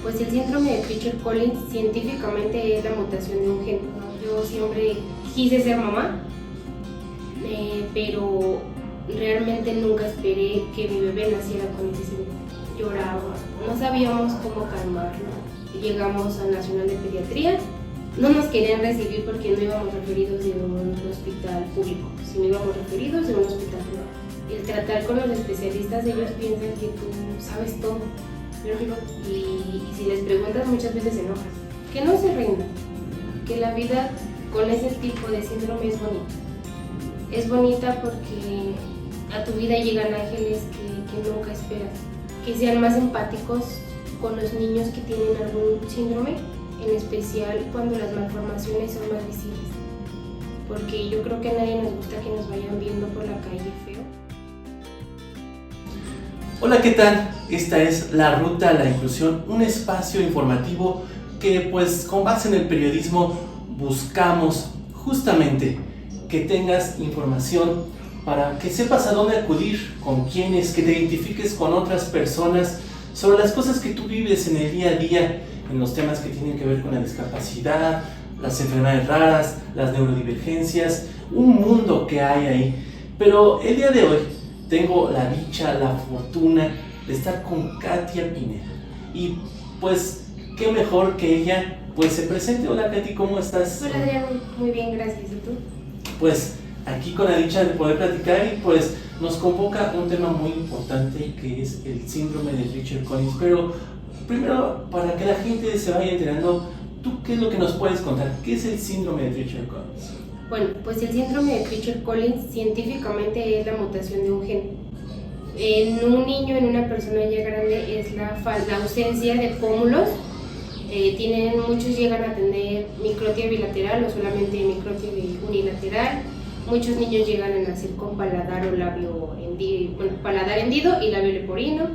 Pues el síndrome de Treacher-Collins científicamente es la mutación de un gen, ¿no? Yo siempre quise ser mamá, pero realmente nunca esperé que mi bebé naciera con ese síndrome. Lloraba, no sabíamos cómo calmarlo. Llegamos al Nacional de Pediatría, no nos querían recibir porque no íbamos referidos de un hospital público, sino íbamos referidos de un hospital privado. El tratar con los especialistas, ellos piensan que tú sabes todo. Y si les preguntas muchas veces se enojan. Que no se rindan, que la vida con ese tipo de síndrome es bonita. Es bonita porque a tu vida llegan ángeles que nunca esperas. Que sean más empáticos con los niños que tienen algún síndrome, en especial cuando las malformaciones son más visibles. Porque yo creo que a nadie nos gusta que nos vayan viendo por la calle feo. Hola, ¿qué tal? Esta es La Ruta a la Inclusión, un espacio informativo que pues con base en el periodismo buscamos justamente que tengas información para que sepas a dónde acudir, con quiénes, que te identifiques con otras personas sobre las cosas que tú vives en el día a día, en los temas que tienen que ver con la discapacidad, las enfermedades raras, las neurodivergencias, un mundo que hay ahí. Pero el día de hoy tengo la dicha, la fortuna de estar con Katia Pineda. Y pues, qué mejor que ella pues se presente. Hola Katy, ¿cómo estás? Hola Adrián, muy bien, gracias. ¿Y tú? Pues aquí con la dicha de poder platicar y pues nos convoca un tema muy importante que es el síndrome de Treacher-Collins. Pero primero, para que la gente se vaya enterando, ¿tú qué es lo que nos puedes contar? ¿Qué es el síndrome de Treacher-Collins? Bueno, pues el síndrome de Treacher-Collins científicamente es la mutación de un gen. En un niño, en una persona ya grande, es la ausencia de pómulos. Muchos llegan a tener microtia bilateral o solamente microtia unilateral. Muchos niños llegan a nacer con paladar o labio hendido, paladar hendido y labio leporino.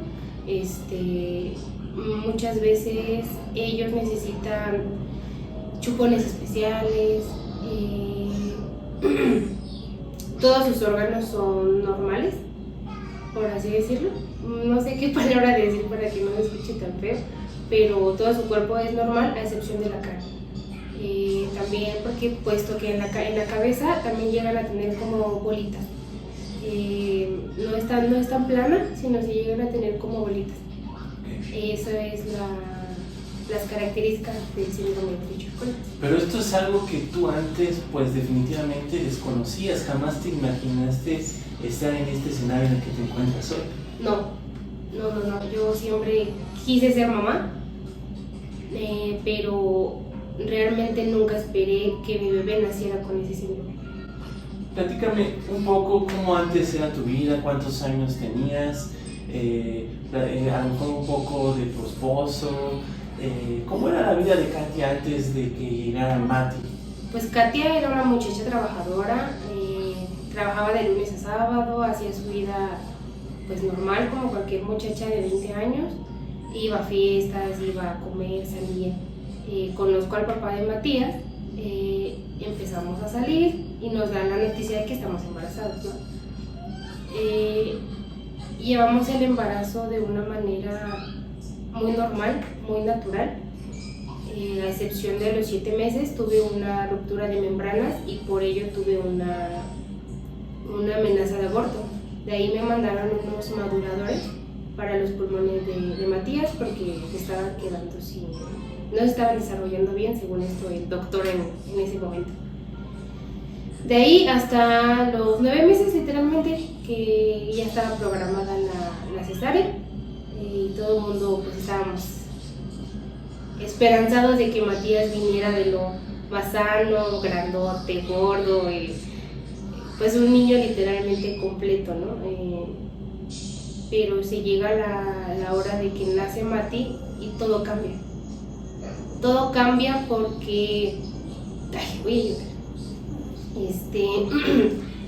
Muchas veces ellos necesitan chupones especiales. Todos sus órganos son normales, por así decirlo. No sé qué palabra decir para que no me escuche tan feo, pero todo su cuerpo es normal a excepción de la cara. También porque puesto que en la cabeza también llegan a tener como bolitas. No es tan plana, sino se llegan a tener como bolitas. Eso es las características del síndrome de Treacher-Collins. Pero esto es algo que tú antes pues definitivamente desconocías, jamás te imaginaste estar en este escenario en el que te encuentras hoy. No, yo siempre quise ser mamá, pero realmente nunca esperé que mi bebé naciera con ese síndrome. Platícame un poco cómo antes era tu vida, cuántos años tenías, a lo mejor un poco de tu esposo. ¿Cómo era la vida de Katia antes de que llegara Mati? Pues Katia era una muchacha trabajadora, trabajaba de lunes a sábado, hacía su vida pues normal como cualquier muchacha de 20 años, iba a fiestas, iba a comer, salía. Conozco al papá de Matías, empezamos a salir y nos dan la noticia de que estamos embarazados, ¿no? Llevamos el embarazo de una manera muy normal, muy natural, a excepción de los 7 meses tuve una ruptura de membranas y por ello tuve una amenaza de aborto. De ahí me mandaron unos maduradores para los pulmones de Matías porque estaban quedando no se estaban desarrollando bien, según esto el doctor en ese momento. De ahí hasta los 9 meses literalmente que ya estaba programada la cesárea. Y todo el mundo pues estábamos esperanzados de que Matías viniera de lo más sano, grandote, gordo, pues un niño literalmente completo, ¿no? Pero se llega la hora de que nace Mati y todo cambia. Todo cambia porque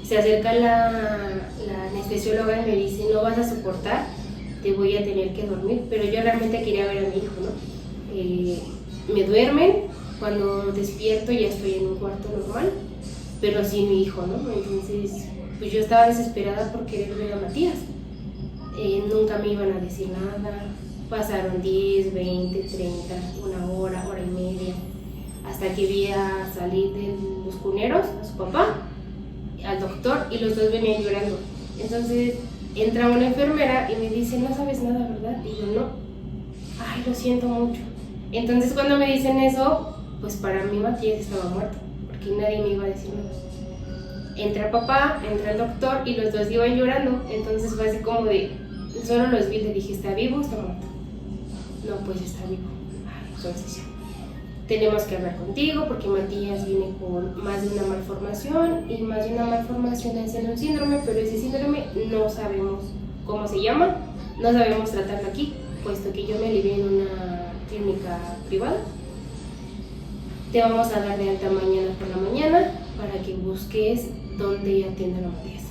se acerca la anestesióloga y me dice: no vas a soportar, te voy a tener que dormir. Pero yo realmente quería ver a mi hijo, ¿no? Me duermen, cuando despierto ya estoy en un cuarto normal, pero sin mi hijo, ¿no? Entonces pues yo estaba desesperada por querer ver a Matías. Nunca me iban a decir nada, Pasaron 10, 20, 30, una hora, hora y media, hasta que vi a salir de los cuneros, a su papá, al doctor, y los dos venían llorando. Entonces entra una enfermera y me dice, no sabes nada, ¿verdad? Y yo, no. Ay, lo siento mucho. Entonces cuando me dicen eso, pues para mí Matías estaba muerto, porque nadie me iba a decir nada. Entra el papá, entra el doctor y los dos iban llorando. Entonces fue así como de, solo los vi y le dije, ¿está vivo o está muerto? No, pues está vivo. Ay, entonces ya. Tenemos que hablar contigo porque Matías viene con más de una malformación y más de una malformación es en un síndrome, pero ese síndrome no sabemos cómo se llama, no sabemos tratarlo aquí, puesto que yo me alivié en una clínica privada. Te vamos a dar de alta mañana por la mañana para que busques dónde atiendan a Matías.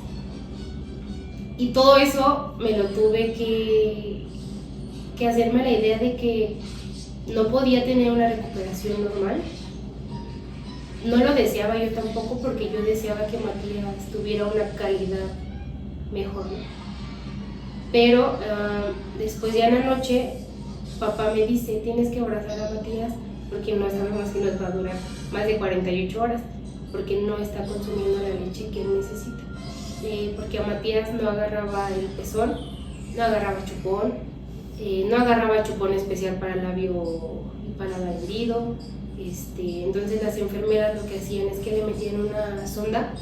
Y todo eso me lo tuve que hacerme la idea de que no podía tener una recuperación normal. No lo deseaba yo tampoco, porque yo deseaba que Matías tuviera una calidad mejor, ¿no? Pero después ya en la noche, papá me dice, tienes que abrazar a Matías porque no sabemos si nos va a durar más de 48 horas, porque no está consumiendo la leche que él necesita. Porque a Matías no agarraba el pezón, no agarraba chupón, no agarraba chupón especial para labio y paladar hendido. Entonces las enfermeras lo que hacían es que le metían una sonda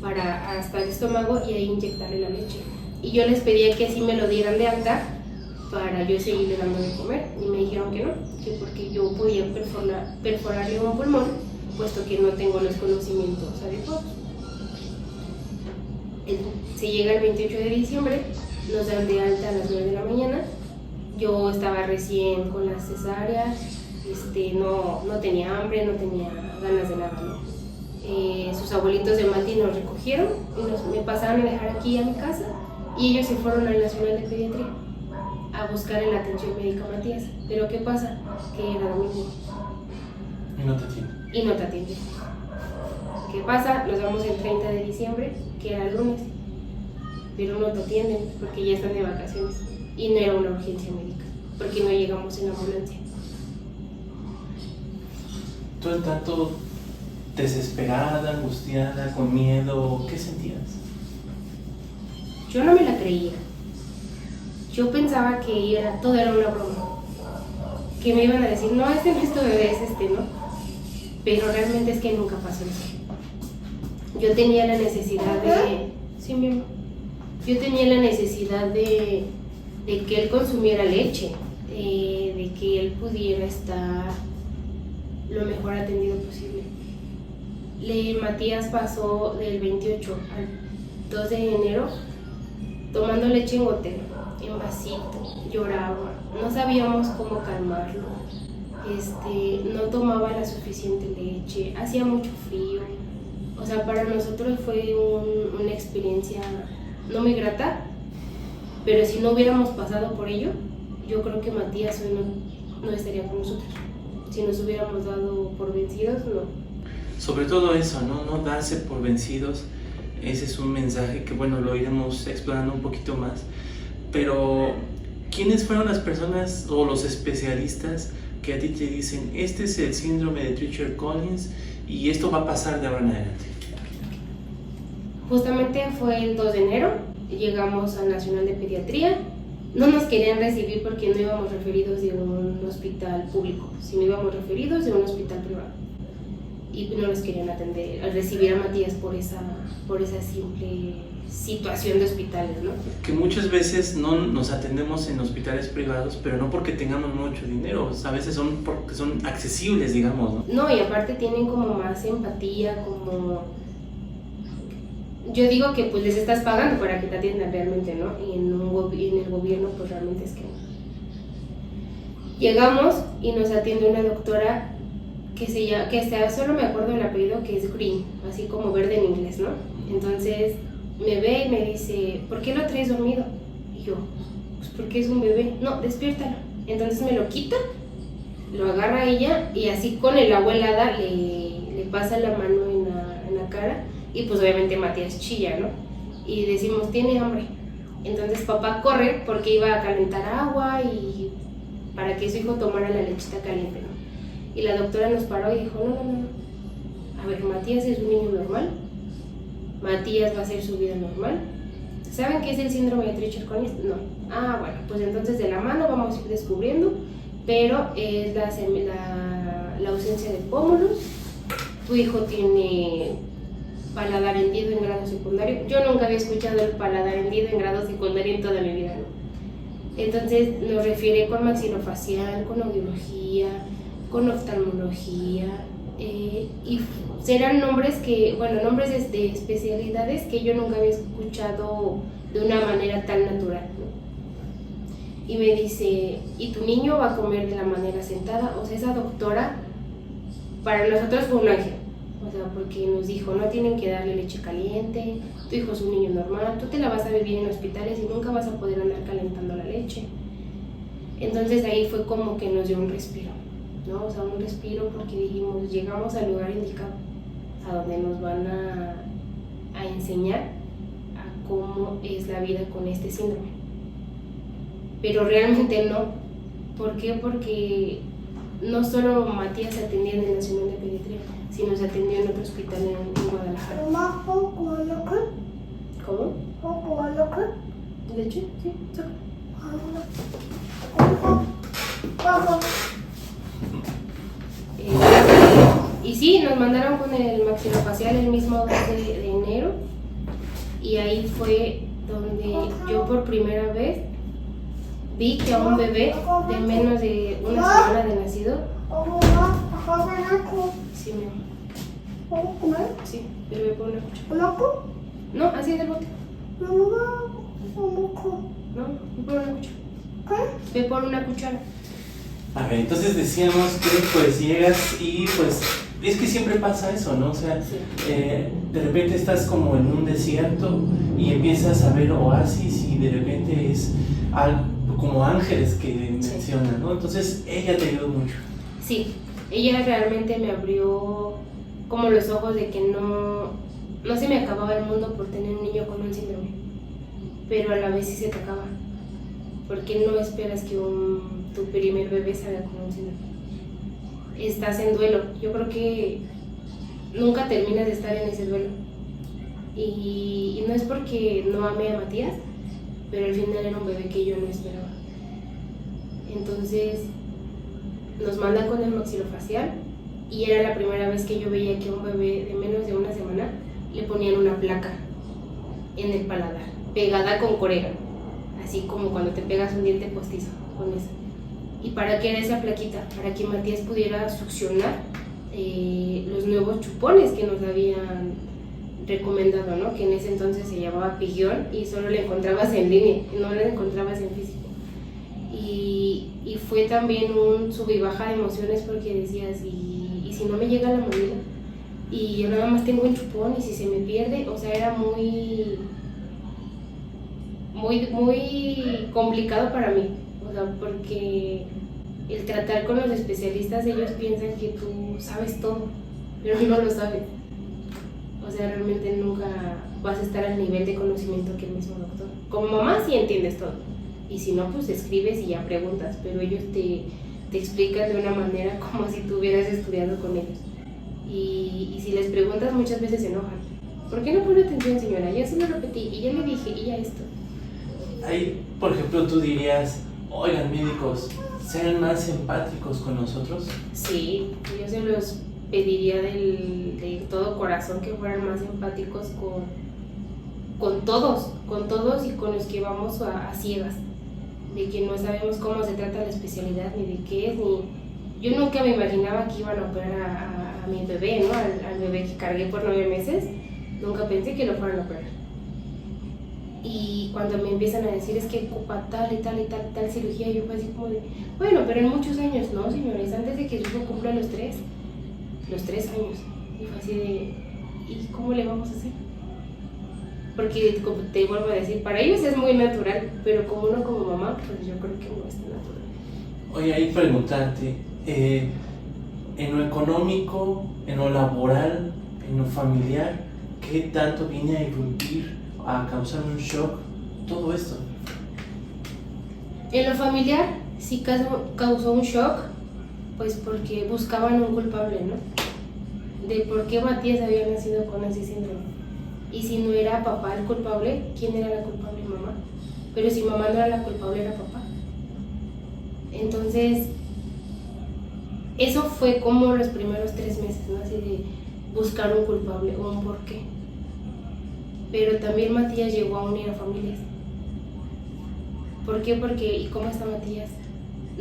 hasta el estómago y ahí inyectarle la leche. Y yo les pedía que así me lo dieran de alta para yo seguirle dando de comer, y me dijeron que no, que porque yo podía perforarle un pulmón, puesto que no tengo los conocimientos adecuados. Se llega el 28 de diciembre, nos dan de alta a las 9 de la mañana. Yo estaba recién con la cesárea, no tenía hambre, no tenía ganas de nada, ¿no? Sus abuelitos de Mati nos recogieron y me pasaron a dejar aquí a mi casa, y ellos se fueron al Nacional de Pediatría a buscar la atención médica a Matías. Pero ¿qué pasa? Que era domingo. Y no te atienden. Y no te atienden. ¿Qué pasa? Nos vamos el 30 de diciembre, que era el lunes, pero no te atienden porque ya están de vacaciones y no era una urgencia médica, porque no llegamos en ambulancia. Tú en tanto desesperada, angustiada, con miedo, ¿qué sentías? Yo no me la creía. Yo pensaba que todo era una broma, que me iban a decir, no, este no es tu bebé, es ¿no? Pero realmente es que nunca pasó eso. Yo tenía la necesidad de... Sí, mi amor. Yo tenía la necesidad de que él consumiera leche, de que él pudiera estar lo mejor atendido posible. Matías pasó del 28 al 2 de enero tomando leche en gotero, en vasito, lloraba, no sabíamos cómo calmarlo, no tomaba la suficiente leche, hacía mucho frío. O sea, para nosotros fue una experiencia no muy grata, pero si no hubiéramos pasado por ello, yo creo que Matías hoy no estaría con nosotros. Si nos hubiéramos dado por vencidos, no. Sobre todo eso, no darse por vencidos. Ese es un mensaje que, bueno, lo iremos explorando un poquito más. Pero, ¿quiénes fueron las personas o los especialistas que a ti te dicen, este es el síndrome de Treacher-Collins y esto va a pasar de ahora en adelante? Justamente fue el 2 de enero, llegamos al Nacional de Pediatría. No nos querían recibir porque no íbamos referidos de un hospital público, sino íbamos referidos de un hospital privado. Y no nos querían recibir a Matías por esa simple situación de hospitales, ¿no? Que muchas veces no nos atendemos en hospitales privados, pero no porque tengamos mucho dinero, a veces son porque son accesibles, digamos, ¿no? No, y aparte tienen como más empatía, como... Yo digo que pues les estás pagando para que te atiendan realmente, ¿no? Y en el gobierno pues realmente es que no. Llegamos y nos atiende una doctora solo me acuerdo el apellido, que es Green, así como verde en inglés, ¿no? Entonces me ve y me dice, ¿por qué lo traes dormido? Y yo, pues porque es un bebé. No, despiértalo. Entonces me lo quita, lo agarra ella y así con el agua helada le pasa la mano en la cara, y pues obviamente Matías chilla, ¿no? Y decimos, tiene hambre. Entonces papá corre porque iba a calentar agua y para que su hijo tomara la lechita caliente, ¿no? Y la doctora nos paró y dijo, no. A ver, Matías es un niño normal. Matías va a hacer su vida normal. ¿Saben qué es el síndrome de Treacher-Collins? No. Ah, bueno, pues entonces de la mano vamos a ir descubriendo, pero es la ausencia de pómulos. Tu hijo tiene paladar hendido en grado secundario. Yo nunca había escuchado el paladar hendido en grado secundario en toda mi vida, ¿no? Entonces nos refiere con maxilofacial, con audiología, con oftalmología, y serán nombres de especialidades que yo nunca había escuchado de una manera tan natural, ¿no? Y me dice, ¿y tu niño va a comer de la manera sentada? O sea, esa doctora para nosotros fue un ángel, o sea, porque nos dijo, no tienen que darle leche caliente, tu hijo es un niño normal, tú te la vas a vivir en hospitales y nunca vas a poder andar calentando la leche. Entonces ahí fue como que nos dio un respiro, ¿no? O sea, un respiro porque dijimos, llegamos al lugar indicado, a donde nos van a enseñar a cómo es la vida con este síndrome. Pero realmente no. ¿Por qué? Porque no solo Matías se atendía en el Nacional de Pediatría, sino se atendió en otro hospital en Guadalajara. ¿Cómo? ¿Leche? Sí, saca. Y sí, nos mandaron con el maxilofacial el mismo 2 de enero, y ahí fue donde yo por primera vez vi que a un bebé de menos de una semana de nacido. Sí, mi amor. ¿Puedo comer? Sí, pero ve por una cuchara. ¿Loco? No, así del bote. No, loco. No, ve por una cuchara. ¿Qué? Ve por una cuchara. A ver, entonces decíamos que pues llegas y pues es que siempre pasa eso, ¿no? O sea, Sí. De repente estás como en un desierto y empiezas a ver oasis y de repente es algo como ángeles que mencionan, ¿no? Entonces ella te ayudó mucho. Sí, ella realmente me abrió como los ojos de que no se me acababa el mundo por tener un niño con un síndrome, pero a la vez sí se te acaba, porque no esperas que tu primer bebé salga con un síndrome. Estás en duelo, yo creo que nunca terminas de estar en ese duelo, y no es porque no amé a Matías, pero al final era un bebé que yo no esperaba. Entonces nos mandan con el maxilofacial y era la primera vez que yo veía que a un bebé de menos de una semana le ponían una placa en el paladar, pegada con corega, así como cuando te pegas un diente postizo con eso. ¿Y para qué era esa plaquita? Para que Matías pudiera succionar los nuevos chupones que nos habían recomendado, ¿no? Que en ese entonces se llamaba Pigión y solo la encontrabas en línea, no la encontrabas en físico. Y fue también un sub y baja de emociones porque decías, ¿y si no me llega la mamila? Y yo nada más tengo un chupón y si se me pierde, o sea, era muy complicado para mí, o sea, porque el tratar con los especialistas, ellos piensan que tú sabes todo, pero no lo sabes. O sea, realmente nunca vas a estar al nivel de conocimiento que el mismo doctor. Como mamá sí entiendes todo, y si no, pues escribes y ya preguntas, pero ellos te explican de una manera como si tú hubieras estudiado con ellos. Y si les preguntas, muchas veces se enojan. ¿Por qué no pone atención, señora? Ya se lo repetí, y ya le dije, y ya esto. Ahí, por ejemplo, tú dirías, oigan, médicos, sean más empáticos con nosotros. Sí, yo se los pediría de todo corazón que fueran más empáticos con todos y con los que vamos a ciegas, de que no sabemos cómo se trata la especialidad, ni de qué es, yo nunca me imaginaba que iban a operar a mi bebé, ¿no? Al bebé que cargué por 9 meses, nunca pensé que lo fueran a operar. Y cuando me empiezan a decir es que ocupa tal y tal y tal cirugía, yo fue así como de, bueno, pero en muchos años, no, señores, antes de que su hijo cumpla los 3 años. Y fue así de, ¿y cómo le vamos a hacer? Porque, como te vuelvo a decir, para ellos es muy natural, pero como uno como mamá, pues yo creo que no es tan natural. Oye, ahí preguntarte, en lo económico, en lo laboral, en lo familiar, ¿qué tanto viene a irrumpir, a causar un shock todo esto? En lo familiar sí causó un shock, pues porque buscaban un culpable, ¿no? De por qué Matías había nacido con ese síndrome. Y si no era papá el culpable, ¿quién era la culpable? Mamá. Pero si mamá no era la culpable, era papá. Entonces, eso fue como los primeros 3 meses, ¿no? Así de buscar un culpable o un porqué. Pero también Matías llegó a unir a familias. ¿Por qué? Porque, ¿y cómo está Matías?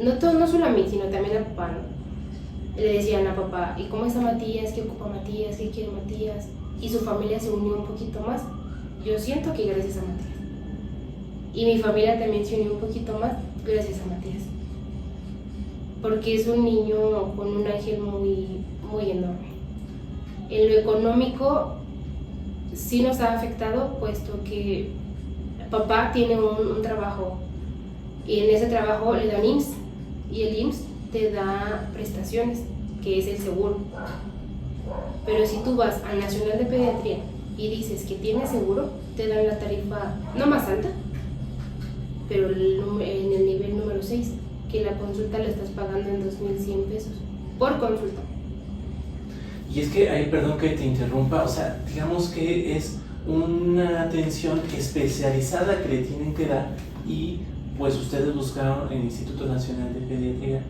No solo a mí, sino también a papá, ¿no? Le decían a papá, ¿y cómo está Matías? ¿Qué ocupa Matías? ¿Qué quiere Matías? Y su familia se unió un poquito más. Yo siento que gracias a Matías. Y mi familia también se unió un poquito más gracias a Matías. Porque es un niño con un ángel muy, muy enorme. En lo económico sí nos ha afectado, puesto que papá tiene un trabajo y en ese trabajo le dan IMSS y el IMSS te da prestaciones, que es el seguro. Pero si tú vas al Nacional de Pediatría y dices que tienes seguro, te dan la tarifa no más alta, pero en el nivel número 6, que la consulta la estás pagando en 2,100 pesos por consulta. Y es que, perdón que te interrumpa, o sea, digamos que es una atención especializada que le tienen que dar y pues ustedes buscaron en el Instituto Nacional de Pediatría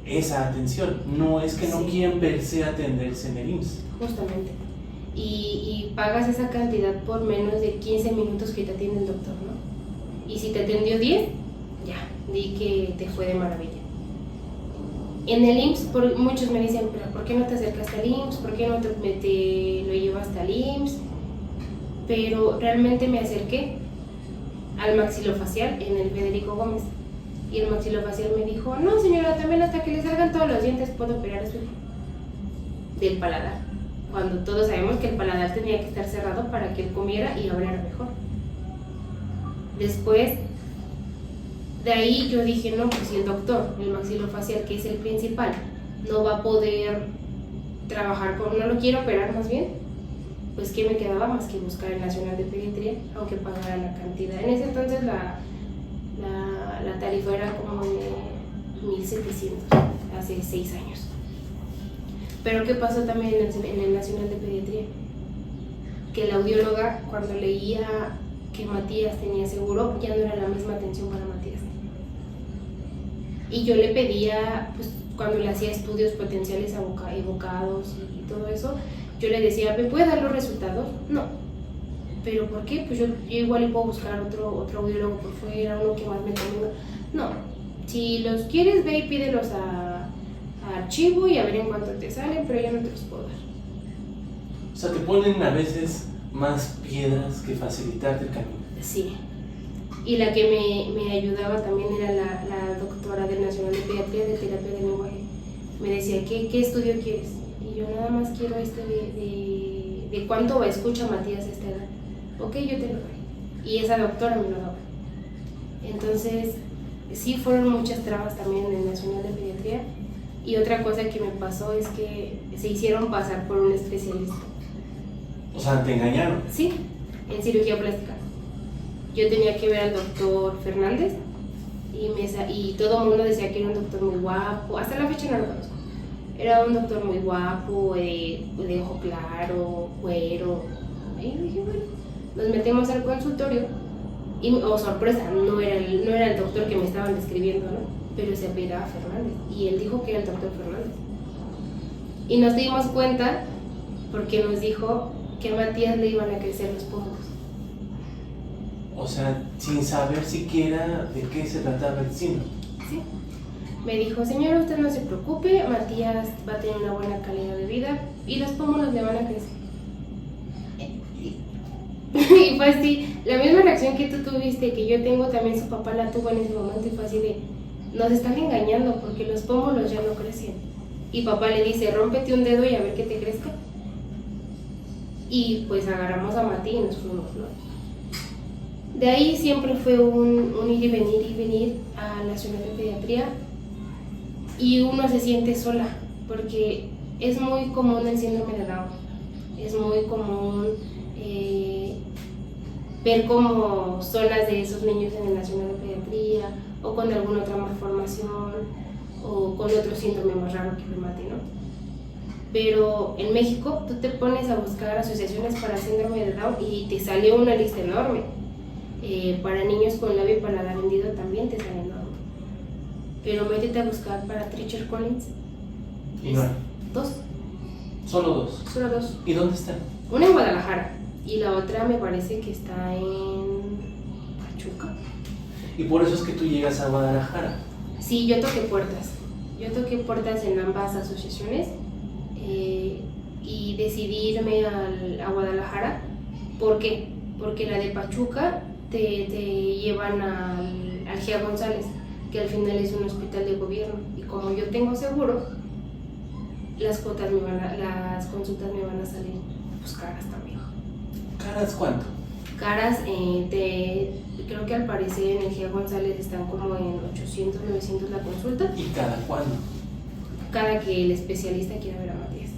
esa atención. No es que no Sí. quieran verse atenderse en el IMSS. Justamente. Y pagas esa cantidad por menos de 15 minutos que te atiende el doctor, ¿no? Y si te atendió 10, ya, di que te fue de maravilla. En el IMSS, muchos me dicen, pero ¿por qué no te acercaste al IMSS? ¿Por qué no te lo llevaste al IMSS? Pero realmente me acerqué al maxilofacial en el Federico Gómez. Y el maxilofacial me dijo, no señora, también hasta que le salgan todos los dientes puedo operar a su hijo. Del paladar. Cuando todos sabemos que el paladar tenía que estar cerrado para que él comiera y abriera mejor. Después de ahí yo dije, no, pues si el doctor, el maxilofacial, que es el principal, no va a poder trabajar no lo quiere operar más bien, pues ¿qué me quedaba más que buscar el Nacional de Pediatría, aunque pagara la cantidad? En ese entonces la tarifa era como de 1,700, hace 6 años. Pero ¿qué pasó también en el Nacional de Pediatría? Que la audióloga, cuando leía que Matías tenía seguro, ya no era la misma atención para Matías. Y yo le pedía, pues cuando le hacía estudios potenciales evocados y todo eso, yo le decía, ¿me puede dar los resultados? No. ¿Pero por qué? Pues yo igual le puedo buscar otro audiólogo por fuera, uno que más me convenga. No. Si los quieres, ve y pídelos a archivo y a ver en cuánto te salen, pero yo no te los puedo dar. O sea, te ponen a veces más piedras que facilitarte el camino. Sí. Y la que me ayudaba también era la doctora del Nacional de Pediatría de Terapia de Lenguaje. Me decía, ¿qué estudio quieres? Y yo nada más quiero de cuánto escucha Matías a esta edad. Ok, yo te lo doy. Y esa doctora me lo daba. Entonces, sí fueron muchas trabas también en el Nacional de Pediatría. Y otra cosa que me pasó es que se hicieron pasar por un especialista. O sea, te engañaron. Sí, en cirugía plástica. Yo tenía que ver al doctor Fernández y todo el mundo decía que era un doctor muy guapo. Hasta la fecha no lo conozco. Era un doctor muy guapo, de ojo claro, güero. Y dije, bueno, nos metemos al consultorio y, oh sorpresa, no era el doctor que me estaban describiendo, ¿no? Pero se apellidaba Fernández y él dijo que era el doctor Fernández. Y nos dimos cuenta porque nos dijo que a Matías le iban a crecer los pómulos. O sea, sin saber siquiera de qué se trataba el síndrome. Sí. Me dijo, señora, usted no se preocupe, Matías va a tener una buena calidad de vida y los pómulos le van a crecer. Y fue así, la misma reacción que tú tuviste, que yo tengo, también su papá la tuvo en ese momento y fue así de, nos están engañando porque los pómulos ya no crecen. Y papá le dice, rómpete un dedo y a ver qué te crezca. Y pues agarramos a Mati y nos fuimos, ¿no? De ahí siempre fue un ir y venir a la Nacional de Pediatría y uno se siente sola porque es muy común el síndrome de Down, es muy común ver cómo son las de esos niños en el Nacional de Pediatría, o con alguna otra malformación, o con otro síndrome más raro que me mate, ¿no? Pero en México tú te pones a buscar asociaciones para síndrome de Down y te sale una lista enorme. Para niños con labio y paladar hendido también te sale enorme. Pero métete a buscar para Treacher Collins. Y no hay. Dos, Solo dos. solo dos. ¿Y dónde están? Una en Guadalajara y la otra me parece que está en Pachuca. Y por eso es que tú llegas a Guadalajara. Sí, yo toqué puertas. Yo toqué puertas en ambas asociaciones y decidí irme a Guadalajara. ¿Por qué? Porque la de Pachuca te llevan al GEA González, que al final es un hospital de gobierno. Y como yo tengo seguro, las consultas me van a salir pues caras también. ¿Caras cuánto? Caras, creo que al parecer en el GEA González están como en 800, 900 la consulta, ¿Y cada cuándo? cada que el especialista quiera ver a Matías.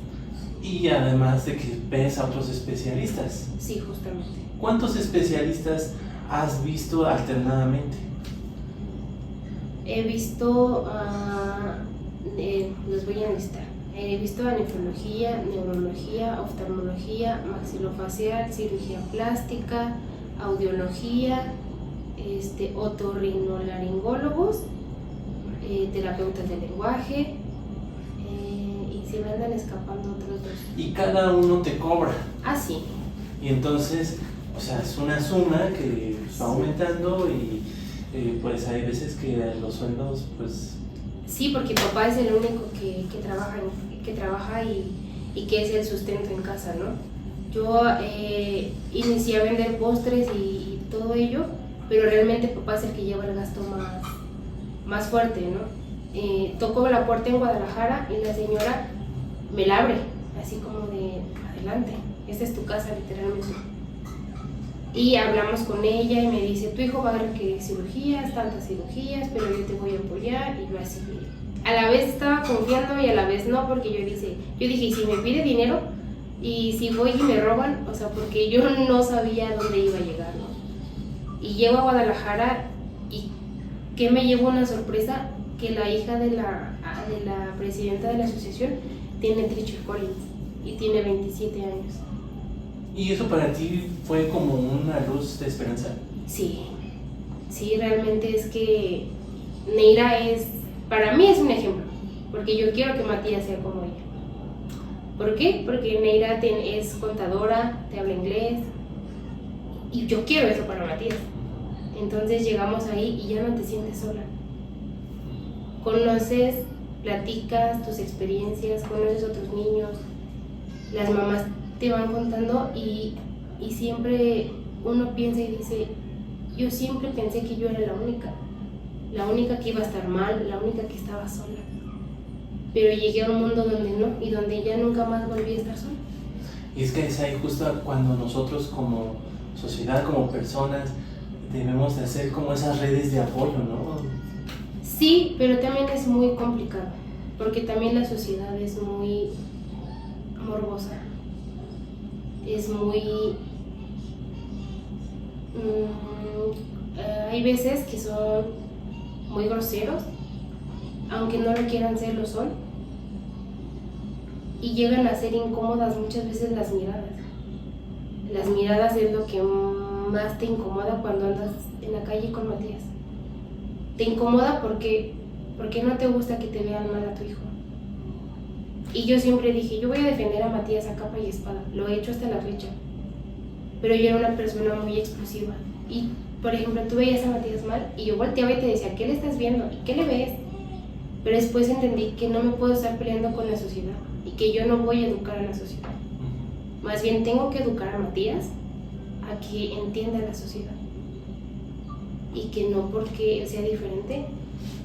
Y además de que ves a otros especialistas. Sí, justamente. ¿Cuántos especialistas has visto alternadamente? He visto, los voy a listar. He visto a nefrología, neurología, oftalmología, maxilofacial, cirugía plástica, audiología, otorrinolaringólogos, terapeutas del lenguaje, y se me andan escapando otros dos. Y cada uno te cobra. Ah, sí. Y entonces, o sea, es una suma que va aumentando y pues hay veces que los sueldos, pues... Sí, porque papá es el único que trabaja y que es el sustento en casa, ¿no? Yo inicié a vender postres y todo ello, pero realmente papá es el que lleva el gasto más fuerte, ¿no? Toco la puerta en Guadalajara y la señora me la abre, así como de adelante, esta es tu casa literalmente. Y hablamos con ella y me dice, tu hijo va a requerir cirugías, tantas cirugías, pero yo te voy a apoyar. Y yo así, a la vez estaba confiando y a la vez no, porque yo dije, ¿y si me pide dinero? Y si voy y me roban, o sea, porque yo no sabía dónde iba a llegar, ¿no? Y llego a Guadalajara y que me llevó una sorpresa, que la hija de la presidenta de la asociación tiene Treacher Collins y tiene 27 años. ¿Y eso para ti fue como una luz de esperanza? Sí, realmente es que Neira para mí es un ejemplo, porque yo quiero que Matías sea como ella. ¿Por qué? Porque Neira es contadora, te habla inglés, y yo quiero eso para Matías. Entonces llegamos ahí y ya no te sientes sola. Conoces, platicas tus experiencias, conoces otros niños, las mamás te van contando y siempre uno piensa y dice, yo siempre pensé que yo era la única que iba a estar mal, la única que estaba sola. Pero llegué a un mundo donde no, y donde ya nunca más volví a estar sola. Y es que es ahí justo cuando nosotros como sociedad, como personas, debemos de hacer como esas redes de apoyo, ¿no? Sí, pero también es muy complicado, porque también la sociedad es muy morbosa. Es muy... hay veces que son muy groseros, aunque no lo quieran ser, lo son, y llegan a ser incómodas muchas veces las miradas. Las miradas es lo que más te incomoda cuando andas en la calle con Matías. Te incomoda porque no te gusta que te vean mal a tu hijo. Y yo siempre dije, yo voy a defender a Matías a capa y espada, lo he hecho hasta la fecha. Pero yo era una persona muy explosiva. Y, por ejemplo, tú veías a Matías mal y yo volteaba y te decía, ¿qué le estás viendo? ¿Y qué le ves? Pero después entendí que no me puedo estar peleando con la sociedad y que yo no voy a educar a la sociedad. Más bien tengo que educar a Matías a que entienda la sociedad. Y que no porque sea diferente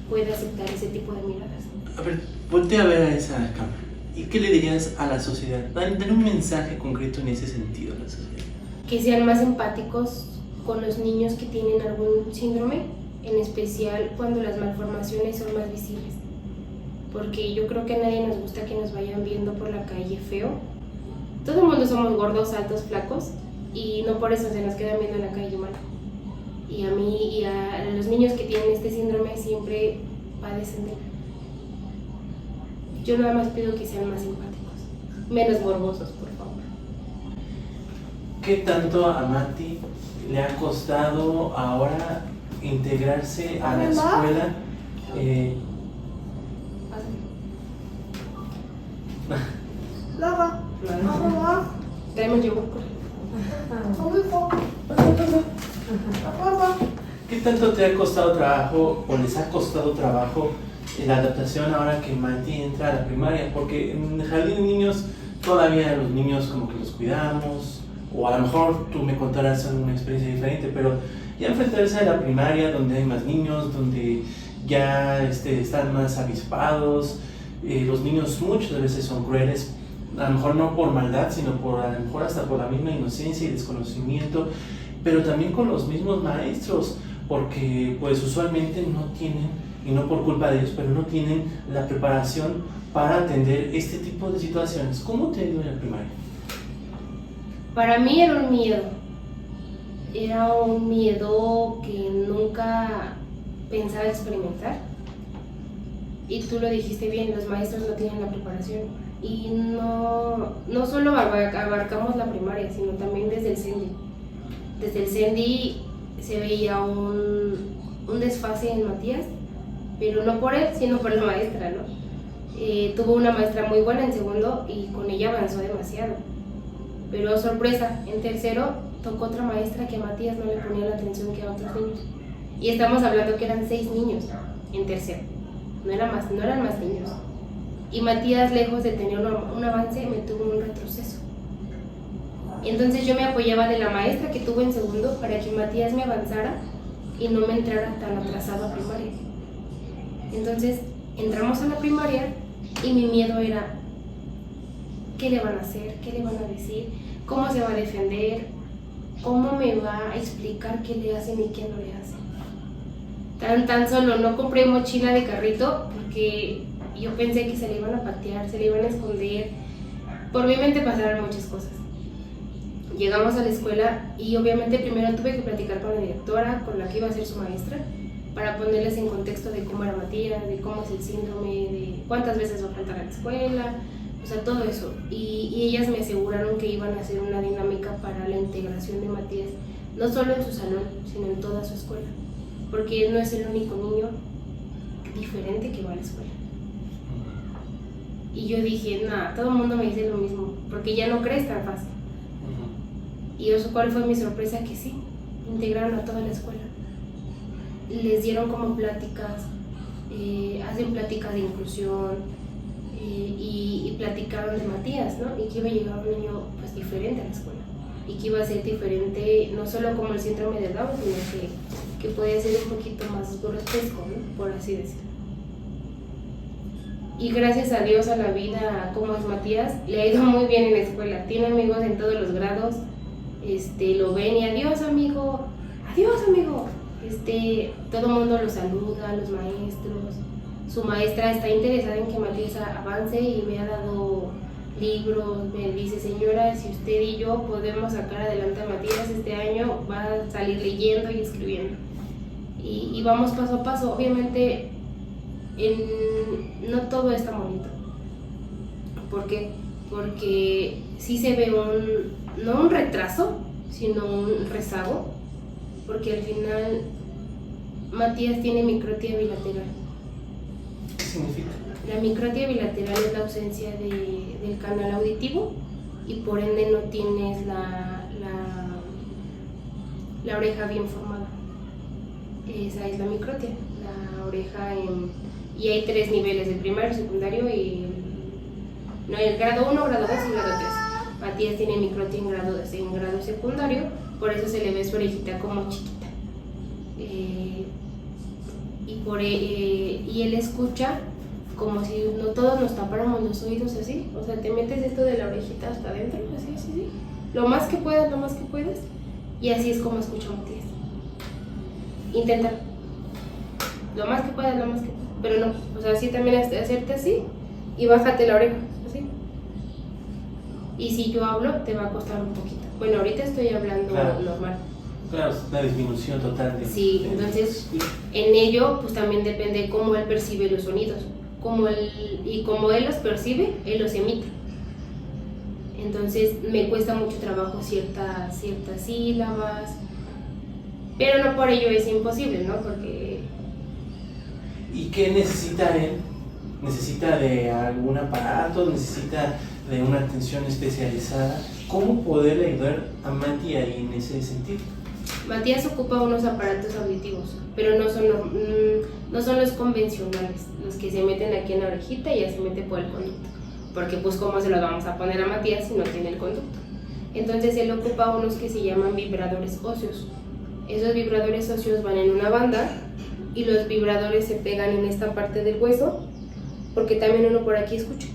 pueda aceptar ese tipo de miradas. A ver, voltea a ver a esa cámara. ¿Y qué le dirías a la sociedad? Dale un mensaje concreto en ese sentido a la sociedad. Que sean más empáticos con los niños que tienen algún síndrome, en especial cuando las malformaciones son más visibles. Porque yo creo que a nadie nos gusta que nos vayan viendo por la calle feo. Todo el mundo somos gordos, altos, flacos, y no por eso se nos quedan viendo en la calle mal. Y a mí y a los niños que tienen este síndrome siempre padecen de él. Yo nada más pido que sean más simpáticos, menos morbosos, por favor. ¿Qué tanto a Mati le ha costado ahora integrarse a la escuela? Mamá, mamá, Traemos yogur. mamá. ¿Qué tanto te ha costado trabajo o les ha costado trabajo la adaptación ahora que Mati entra a la primaria? Porque en el jardín de niños todavía los niños como que los cuidamos, o a lo mejor tú me contarás una experiencia diferente, pero ya enfrentarse a la primaria donde hay más niños, donde ya están más avispados, los niños muchas veces son crueles, a lo mejor no por maldad, sino a lo mejor hasta por la misma inocencia y desconocimiento, pero también con los mismos maestros, porque pues usualmente no tienen, y no por culpa de ellos, pero no tienen la preparación para atender este tipo de situaciones. ¿Cómo te ha ido en la primaria? Para mí era un miedo que nunca pensaba experimentar. Y tú lo dijiste bien, los maestros no tienen la preparación. Y no solo abarcamos la primaria, sino también desde el CENDI. Desde el CENDI se veía un desfase en Matías, pero no por él, sino por la maestra, ¿no? Tuvo una maestra muy buena en segundo y con ella avanzó demasiado. Pero sorpresa, en tercero tocó otra maestra que a Matías no le ponía la atención que a otros niños. Y estamos hablando que eran 6 niños en tercero, no eran más niños. Y Matías, lejos de tener un avance, me tuvo un retroceso. Entonces yo me apoyaba de la maestra que tuvo en segundo para que Matías me avanzara y no me entrara tan atrasado a primaria. Entonces entramos a la primaria y mi miedo era: ¿qué le van a hacer? ¿Qué le van a decir? ¿Cómo se va a defender? ¿Cómo me va a explicar qué le hacen y qué no le hacen? Tan solo no compré mochila de carrito porque yo pensé que se le iban a patear, se le iban a esconder. Por mi mente pasaron muchas cosas. Llegamos a la escuela y obviamente primero tuve que platicar con la directora, con la que iba a ser su maestra, para ponerles en contexto de cómo era Matías, de cómo es el síndrome, de cuántas veces va a faltar a la escuela, o sea, todo eso. Y ellas me aseguraron que iban a hacer una dinámica para la integración de Matías, no solo en su salón, sino en toda su escuela, porque no es el único niño diferente que va a la escuela. Y yo dije, nada, todo el mundo me dice lo mismo, porque ya no crees tan fácil. Y eso, ¿cuál fue mi sorpresa? Que sí, integraron a toda la escuela. Les dieron como pláticas, hacen pláticas de inclusión, y platicaron de Matías, ¿no? Y que iba a llegar un niño pues diferente a la escuela, y que iba a ser diferente, no solo como el síndrome de Down, sino que podía ser un poquito más grotesco, ¿no? Por así decirlo. Y gracias a Dios, a la vida, como es Matías, le ha ido muy bien en la escuela. Tiene amigos en todos los grados, lo ven y adiós amigo, todo el mundo lo saluda, los maestros. Su maestra está interesada en que Matías avance y me ha dado libros, me dice: señora, si usted y yo podemos sacar adelante a Matías este año, va a salir leyendo y escribiendo. Y vamos paso a paso. Obviamente no todo es tan bonito. ¿Por qué? Porque sí se ve no un retraso, sino un rezago, porque al final Matías tiene microtia bilateral. ¿Qué significa? La microtia bilateral es la ausencia del canal auditivo y por ende no tienes la oreja bien formada. Esa es la microtia, la oreja y hay 3 niveles: el primario, secundario y el grado 1, grado 2 y grado 3. Matías tiene microtia en grado secundario, por eso se le ve su orejita como chiquita. Y él escucha como si no todos nos tapáramos los oídos así, o sea, te metes esto de la orejita hasta adentro, así, lo más que puedas, y así es como escucha Matías. Intenta, lo más que puedas, pero no, o sea, así también hacerte así y bájate la oreja, así. Y si yo hablo, te va a costar un poquito. Bueno, ahorita estoy hablando Claro. normal. Claro, la disminución total de... Sí, entonces en ello pues también depende cómo él percibe los sonidos. Y como él los percibe, él los emite. Entonces me cuesta mucho trabajo ciertas sílabas, pero no por ello es imposible, ¿no? Porque ¿Y qué necesita él? ¿Necesita de algún aparato? ¿Necesita de una atención especializada? ¿Cómo poder ayudar a Mati ahí en ese sentido? Matías ocupa unos aparatos auditivos, pero no son los convencionales, los que se meten aquí en la orejita y ya se mete por el conducto. Porque pues cómo se los vamos a poner a Matías si no tiene el conducto. Entonces él ocupa unos que se llaman vibradores óseos. Esos vibradores óseos van en una banda y los vibradores se pegan en esta parte del hueso, porque también uno por aquí escucha.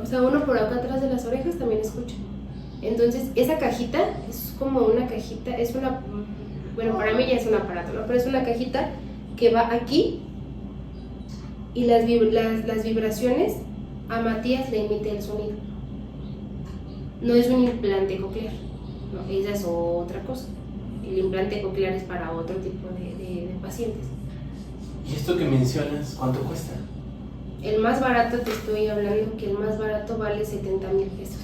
O sea, uno por acá atrás de las orejas también escucha. Entonces esa cajita es como una cajita, bueno, para mí ya es un aparato, ¿no? Pero es una cajita que va aquí y las vibraciones a Matías le emite el sonido. No es un implante coclear, no, esa es otra cosa. El implante coclear es para otro tipo de pacientes. ¿Y esto que mencionas, cuánto cuesta? El más barato, te estoy hablando que el más barato vale 70,000 pesos.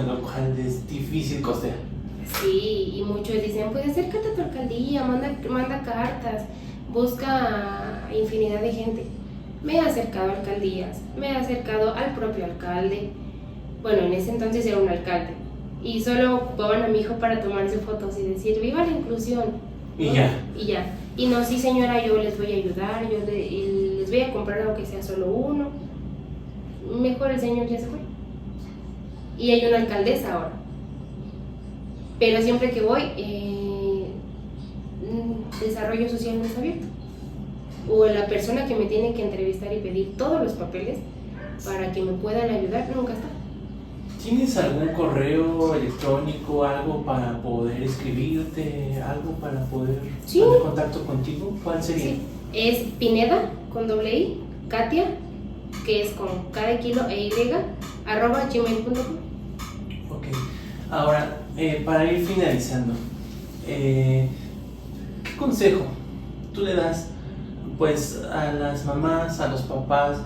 Lo cual es difícil costear. Sí, y muchos dicen, pues acércate a tu alcaldía, manda cartas, busca a infinidad de gente. Me he acercado a alcaldías, me he acercado al propio alcalde. Bueno, en ese entonces era un alcalde. Y solo ocupaban a mi hijo para tomarse fotos y decir, viva la inclusión, ¿no? Y ya. Y ya. Y no, sí señora, yo les voy a ayudar, les voy a comprar aunque sea solo uno. Mejor el señor ya se fue. Y hay una alcaldesa ahora. Pero siempre que voy, desarrollo social no es abierto. O la persona que me tiene que entrevistar y pedir todos los papeles para que me puedan ayudar, nunca está. ¿Tienes algún correo electrónico, algo para poder escribirte, algo para poder Sí. tener contacto contigo? ¿Cuál sería? Sí, es Pineda, con doble I, Katia, que es con K de kilo e Y, @gmail.com. Ok. Ahora, para ir finalizando, ¿qué consejo tú le das pues a las mamás, a los papás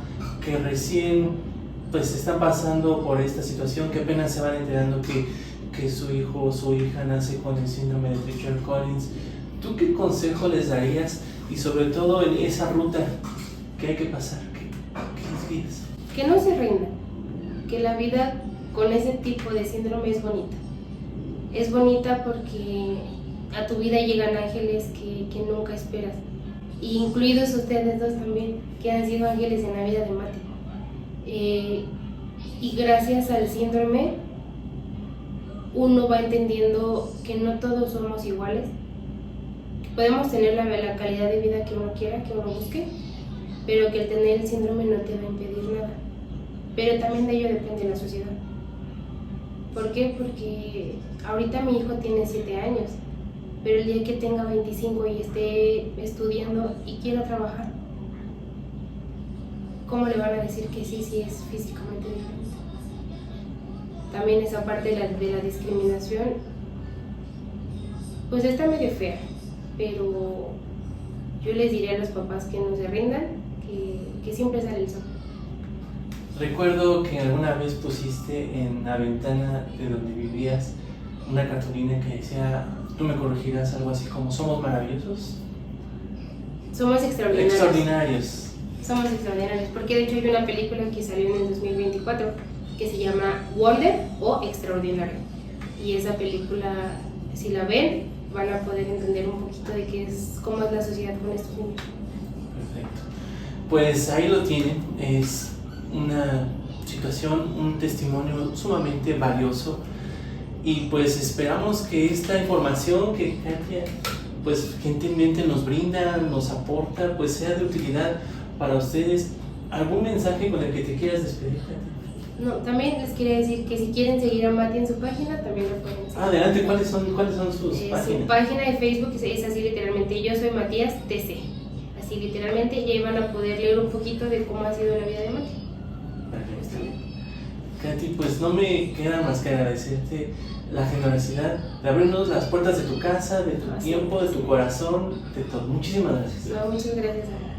que recién pues están pasando por esta situación, que apenas se van enterando que su hijo o su hija nace con el síndrome de Treacher-Collins? ¿Tú qué consejo les darías? Y sobre todo en esa ruta que hay que pasar, ¿qué les dirías? Que no se rindan, que la vida con ese tipo de síndrome es bonita. Es bonita porque a tu vida llegan ángeles que nunca esperas, incluidos ustedes dos también, que han sido ángeles en la vida de Mati. Y gracias al síndrome uno va entendiendo que no todos somos iguales, que podemos tener la calidad de vida que uno quiera, que uno busque, pero que el tener el síndrome no te va a impedir nada. Pero también de ello depende la sociedad. ¿Por qué? Porque ahorita mi hijo tiene 7 años, pero el día que tenga 25 y esté estudiando y quiera trabajar, ¿cómo le van a decir que sí si es físicamente diferente? También esa parte de la discriminación, pues está medio fea, pero yo les diría a los papás que no se rindan, que siempre sale el sol. Recuerdo que alguna vez pusiste en la ventana de donde vivías una cartulina que decía, tú me corregirás, algo así como somos maravillosos. Somos extraordinarios. Extraordinarios. Somos extraordinarios, porque de hecho hay una película que salió en el 2024 que se llama Wonder o Extraordinario. Y esa película, si la ven, van a poder entender un poquito de cómo es la sociedad con estos niños. Perfecto. Pues ahí lo tienen, es una situación, un testimonio sumamente valioso y pues esperamos que esta información que Katia pues gentilmente nos brinda, nos aporta, pues sea de utilidad para ustedes. ¿Algún mensaje con el que te quieras despedir, Katia? No, también les quería decir que si quieren seguir a Mati en su página, también lo pueden hacer. Adelante, ¿cuáles son sus páginas? Su página de Facebook es así literalmente, yo soy Matías TC. Así literalmente, y ahí van a poder leer un poquito de cómo ha sido la vida de Mati. Perfecto. Katy, pues no me queda más que agradecerte la generosidad de abrirnos las puertas de tu casa, de tu tiempo, de tu corazón, de todo. Muchísimas gracias. No, muchas gracias a